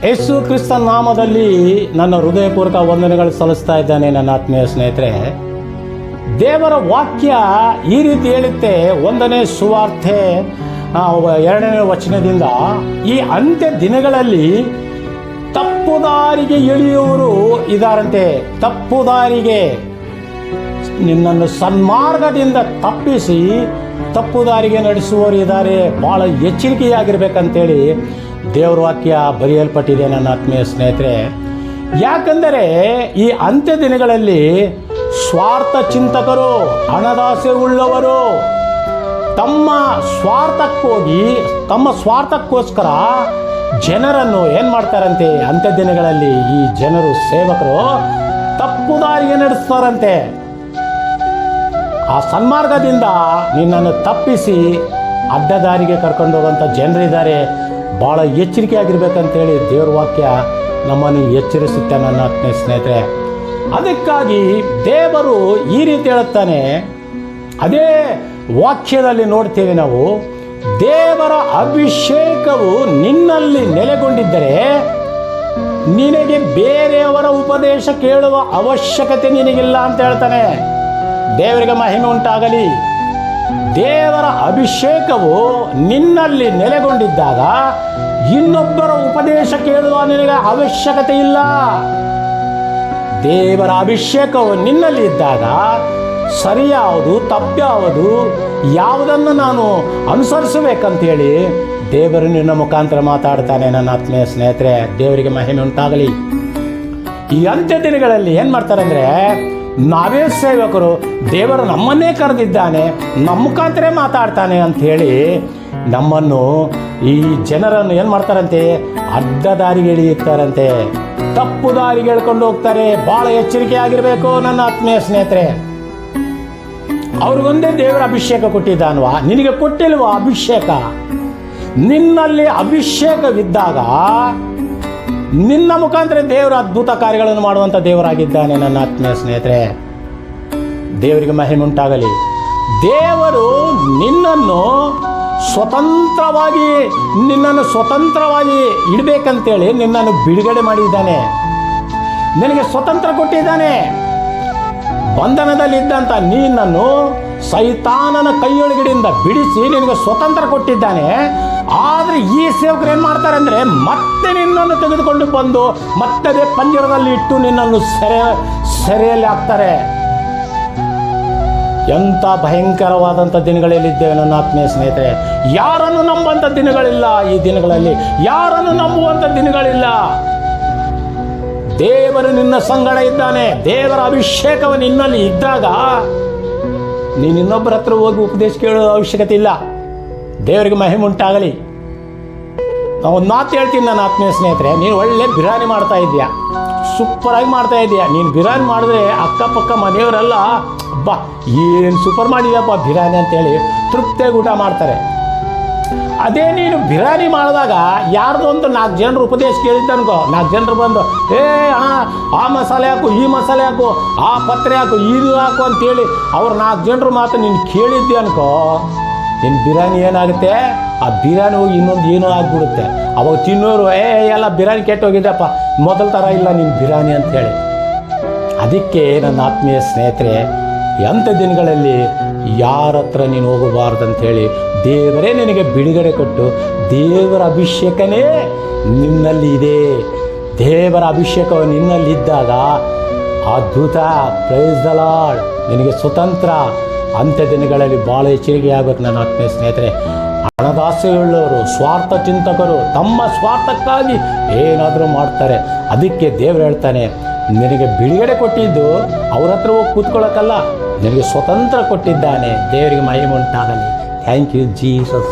ಯೇಸು ಕ್ರಿಸ್ತನ ನಾಮದಲ್ಲಿ ನನ್ನ ಹೃದಯಪೂರ್ವಕ ವಂದನೆಗಳು ಸಲ್ಲಿಸ್ತಾ ಇದ್ದಾನೆ. ನನ್ನ ಆತ್ಮೀಯ ಸ್ನೇಹಿತರೆ, ದೇವರ ವಾಕ್ಯ ಈ ರೀತಿ ಹೇಳುತ್ತೆ. 1ನೇ ಸುವಾರ್ತೆ 2ನೇ ವಚನದಿಂದ, ಈ ಅಂತ್ಯ ದಿನಗಳಲ್ಲಿ ತಪ್ಪುದಾರಿಗೆ ಎಳೆಯುವವರು ಇದ್ದಾರಂತೆ. ತಪ್ಪುದಾರಿಗೆ, ನಿನ್ನನ್ನು ಸನ್ಮಾರ್ಗದಿಂದ ತಪ್ಪಿಸಿ ತಪ್ಪುದಾರಿಗೆ ನಡೆಸುವವರು ಇದ್ದಾರೆ. ಭಾಳ ಎಚ್ಚರಿಕೆಯಾಗಿರ್ಬೇಕಂತೇಳಿ ದೇವರ ವಾಕ್ಯ ಬರೆಯಲ್ಪಟ್ಟಿದೆ ನನ್ನ ಆತ್ಮೀಯ ಸ್ನೇಹಿತರೆ. ಯಾಕಂದರೆ ಈ ಅಂತ್ಯ ದಿನಗಳಲ್ಲಿ ಸ್ವಾರ್ಥ ಚಿಂತಕರು, ಹಣದಾಸೆ ಉಳ್ಳವರು ತಮ್ಮ ಸ್ವಾರ್ಥಕ್ಕೋಸ್ಕರ ಜನರನ್ನು ಏನು ಮಾಡ್ತಾರಂತೆ, ಅಂತ್ಯ ದಿನಗಳಲ್ಲಿ ಈ ಜನರು ಸೇವಕರು ತಪ್ಪುದಾರಿಗೆ ನಡೆಸ್ತಾರಂತೆ. ಆ ಸನ್ಮಾರ್ಗದಿಂದ ನಿನ್ನನ್ನು ತಪ್ಪಿಸಿ ಅಡ್ಡದಾರಿಗೆ ಕರ್ಕೊಂಡು ಹೋಗುವಂಥ ಜನರಿದ್ದಾರೆ. ಭಾಳ ಎಚ್ಚರಿಕೆಯಾಗಿರ್ಬೇಕಂತೇಳಿ ದೇವ್ರ ವಾಕ್ಯ ನಮ್ಮನ್ನು ಎಚ್ಚರಿಸುತ್ತೆ ನನ್ನ ಆತ್ಮೀಯ ಸ್ನೇಹಿತರೆ. ಅದಕ್ಕಾಗಿ ದೇವರು ಈ ರೀತಿ ಹೇಳುತ್ತಾನೆ. ಅದೇ ವಾಕ್ಯದಲ್ಲಿ ನೋಡ್ತೇವೆ ನಾವು, ದೇವರ ಅಭಿಷೇಕವು ನಿನ್ನಲ್ಲಿ ನೆಲೆಗೊಂಡಿದ್ದರೆ ನಿನಗೆ ಬೇರೆಯವರ ಉಪದೇಶ ಕೇಳುವ ಅವಶ್ಯಕತೆ ನಿನಗಿಲ್ಲ ಅಂತ ಹೇಳ್ತಾನೆ. ದೇವರಿಗೆ ಮಹಿಮೆ ಉಂಟಾಗಲಿ. ದೇವರ ಅಭಿಷೇಕವು ನಿನ್ನಲ್ಲಿ ನೆಲೆಗೊಂಡಿದ್ದಾಗ ಇನ್ನೊಬ್ಬರ ಉಪದೇಶ ಕೇಳುವ ನಿನಗೆ ಅವಶ್ಯಕತೆ ಇಲ್ಲ. ದೇವರ ಅಭಿಷೇಕವು ನಿನ್ನಲ್ಲಿ ಇದ್ದಾಗ ಸರಿಯಾವುದು ತಪ್ಪ್ಯಾವುದು ಯಾವುದನ್ನು ನಾನು ಅನುಸರಿಸಬೇಕಂತೇಳಿ ದೇವರು ನಿನ್ನ ಮುಖಾಂತರ ಮಾತಾಡ್ತಾನೆ ನನ್ನ ಆತ್ಮೀಯ ಸ್ನೇಹಿತರೆ. ದೇವರಿಗೆ ಮಹಿಮೆ ಉಂಟಾಗಲಿ. ಈ ಅಂತ್ಯ ದಿನಗಳಲ್ಲಿ ಏನು ಮಾಡ್ತಾರೆ ಅಂದರೆ, ನಾವೇ ಸೇವಕರು, ದೇವರು ನಮ್ಮನ್ನೇ ಕರೆದಿದ್ದಾನೆ, ನಮ್ಮ ಮುಖಾಂತರ ಮಾತಾಡ್ತಾನೆ ಅಂಥೇಳಿ ನಮ್ಮನ್ನು, ಈ ಜನರನ್ನು ಏನು ಮಾಡ್ತಾರಂತೆ, ಅಡ್ಡ ದಾರಿಗೆ ಎಳೆಯುತ್ತಾರಂತೆ, ತಪ್ಪು ದಾರಿಗೆ ಎಳ್ಕೊಂಡು ಹೋಗ್ತಾರೆ. ಭಾಳ ಎಚ್ಚರಿಕೆ ಆಗಿರಬೇಕು ನನ್ನ ಆತ್ಮೀಯ ಸ್ನೇಹಿತರೆ. ಅವ್ರಿಗೊಂದೇ ದೇವರ ಅಭಿಷೇಕ ಕೊಟ್ಟಿದ್ದಾನವಾ? ನಿನಗೆ ಕೊಟ್ಟಿಲ್ವಾ ಅಭಿಷೇಕ? ನಿನ್ನಲ್ಲಿ ಅಭಿಷೇಕವಿದ್ದಾಗ ನಿನ್ನ ಮುಖಾಂತರ ದೇವರ ಅದ್ಭುತ ಕಾರ್ಯಗಳನ್ನು ಮಾಡುವಂಥ ದೇವರಾಗಿದ್ದಾನೆ ನನ್ನ ಆತ್ಮೀಯ ಸ್ನೇಹಿತರೆ. ದೇವರಿಗೆ ಮಹಿಮೆ ಉಂಟಾಗಲಿ. ದೇವರು ನಿನ್ನನ್ನು ಸ್ವತಂತ್ರವಾಗಿ ಇಡಬೇಕಂತೇಳಿ ನಿನ್ನನ್ನು ಬಿಡುಗಡೆ ಮಾಡಿದ್ದಾನೆ. ನಿನಗೆ ಸ್ವತಂತ್ರ ಕೊಟ್ಟಿದ್ದಾನೆ. ಬಂಧನದಲ್ಲಿದ್ದಂಥ ನಿನ್ನನ್ನು ಸೈತಾನನ ಕೈಯೊಳಗಡೆಯಿಂದ ಬಿಡಿಸಿ ನಿನಗೆ ಸ್ವತಂತ್ರ ಕೊಟ್ಟಿದ್ದಾನೆ. ಆದರೆ ಈ ಸೇವಕರು ಏನು ಮಾಡ್ತಾರೆ ಅಂದರೆ, ಮತ್ತೆ ನಿನ್ನನ್ನು ತೆಗೆದುಕೊಂಡು ಬಂದು ಮತ್ತೆ ಪಂಜರದಲ್ಲಿ ಇಟ್ಟು ನಿನ್ನನ್ನು ಸೆರೆಯಲ್ಲಿ ಹಾಕ್ತಾರೆ. ಎಂಥ ಭಯಂಕರವಾದಂಥ ದಿನಗಳಲ್ಲಿದ್ದೇವೆ ನನ್ನ ಆತ್ಮೀಯ ಸ್ನೇಹಿತರೆ. ಯಾರನ್ನು ನಂಬುವಂಥ ದಿನಗಳಿಲ್ಲ. ಈ ದಿನಗಳಲ್ಲಿ ಯಾರನ್ನು ನಂಬುವಂಥ ದಿನಗಳಿಲ್ಲ. ದೇವರು ನಿನ್ನ ಸಂಗಡ ಇದ್ದಾನೆ. ದೇವರ ಅಭಿಷೇಕವು ನಿನ್ನಲ್ಲಿ ಇದ್ದಾಗ ನೀನು ಇನ್ನೊಬ್ಬರ ಹತ್ರ ಹೋಗಿ ಉಪದೇಶ ಕೇಳೋ ಅವಶ್ಯಕತೆ ಇಲ್ಲ. ದೇವರಿಗೆ ಮಹಿಮೆ ಉಂಟಾಗಲಿ. ನಾವು ಒಂದು ಮಾತು ಹೇಳ್ತೀನಿ ನನ್ನ ಆತ್ಮೀಯ ಸ್ನೇಹಿತರೆ, ನೀನು ಒಳ್ಳೆ ಬಿರಿಯಾನಿ ಮಾಡ್ತಾ ಇದೆಯಾ, ಸೂಪರಾಗಿ ಮಾಡ್ತಾ ಇದೆಯಾ. ನೀನು ಬಿರಿಯಾನಿ ಮಾಡಿದ್ರೆ ಅಕ್ಕಪಕ್ಕ ಮನೆಯವರೆಲ್ಲ ಬಾ ಏನು ಸೂಪರ್ ಮಾಡಿದೆಯಪ್ಪ ಬಿರಿಯಾನಿ ಅಂತೇಳಿ ತೃಪ್ತಿಯಾಗಿ ಊಟ ಮಾಡ್ತಾರೆ. ಅದೇ ನೀನು ಬಿರಿಯಾನಿ ಮಾಡಿದಾಗ ಯಾರ್ದು ಒಂದು 4 ಜನರು ಉಪದೇಶ ಕೇಳಿದ್ದನ್ಕೋ, 4 ಜನರು ಬಂದು ಅಣ್ಣ ಆ ಮಸಾಲೆ ಹಾಕು, ಈ ಮಸಾಲೆ ಹಾಕು, ಆ ಪತ್ರೆ ಹಾಕು, ಇದು ಹಾಕು ಅಂತೇಳಿ ಅವ್ರು 4 ಜನರು ಮಾತು ನೀನು ಕೇಳಿದ್ದೆ ಅನ್ಕೋ, ನಿನ್ನ ಬಿರಿಯಾನಿ ಏನಾಗುತ್ತೆ, ಆ ಬಿರಿಯಾನಿ ಹೋಗಿ ಇನ್ನೊಂದು ಏನೋ ಆಗಿಬಿಡುತ್ತೆ. ಅವಾಗ ತಿನ್ನೋರು ಎಲ್ಲ ಬಿರಿಯಾನಿ ಕೆಟ್ಟೋಗಿದ್ದಪ್ಪ, ಮೊದಲ ಥರ ಇಲ್ಲ ನಿನ್ನ ಬಿರಿಯಾನಿ ಅಂಥೇಳಿ. ಅದಕ್ಕೆ ನನ್ನ ಆತ್ಮೀಯ ಸ್ನೇಹಿತರೆ, ಎಂಥ ದಿನಗಳಲ್ಲಿ ಯಾರ ಹತ್ರ ನೀನು ಹೋಗಬಾರ್ದಂಥೇಳಿ ದೇವರೇ ನಿನಗೆ ಬಿಡುಗಡೆ ಕೊಟ್ಟು, ದೇವರ ಅಭಿಷೇಕನೇ ನಿನ್ನಲ್ಲಿ ಇದೆ. ದೇವರ ಅಭಿಷೇಕವು ನಿನ್ನಲ್ಲಿದ್ದಾಗ ಅದ್ಭುತ, ಪ್ರೈಸ್ ದ ಲಾರ್ಡ್, ನಿನಗೆ ಸ್ವತಂತ್ರ. ಅಂತ್ಯ ದಿನಗಳಲ್ಲಿ ಭಾಳ ಎಚ್ಚರಿಕೆ ಆಗಬೇಕು ನನ್ನ ಆತ್ಮೀಯ ಸ್ನೇಹಿತರೆ. ಹಣದಾಸೆಯುಳ್ಳವರು, ಸ್ವಾರ್ಥ ಚಿಂತಕರು ತಮ್ಮ ಸ್ವಾರ್ಥಕ್ಕಾಗಿ ಏನಾದರೂ ಮಾಡ್ತಾರೆ. ಅದಕ್ಕೆ ದೇವರು ಹೇಳ್ತಾನೆ, ನಿನಗೆ ಬಿಡುಗಡೆ ಕೊಟ್ಟಿದ್ದು ಅವ್ರ ಹತ್ರ ಹೋಗಿ ಕೂತ್ಕೊಳ್ಳೋಕ್ಕಲ್ಲ, ನಿನಗೆ ಸ್ವತಂತ್ರ ಕೊಟ್ಟಿದ್ದಾನೆ. ದೇವರಿಗೆ ಮಹಿಮೆ ಉಂಟಾಗಲಿ. Thank you Jesus.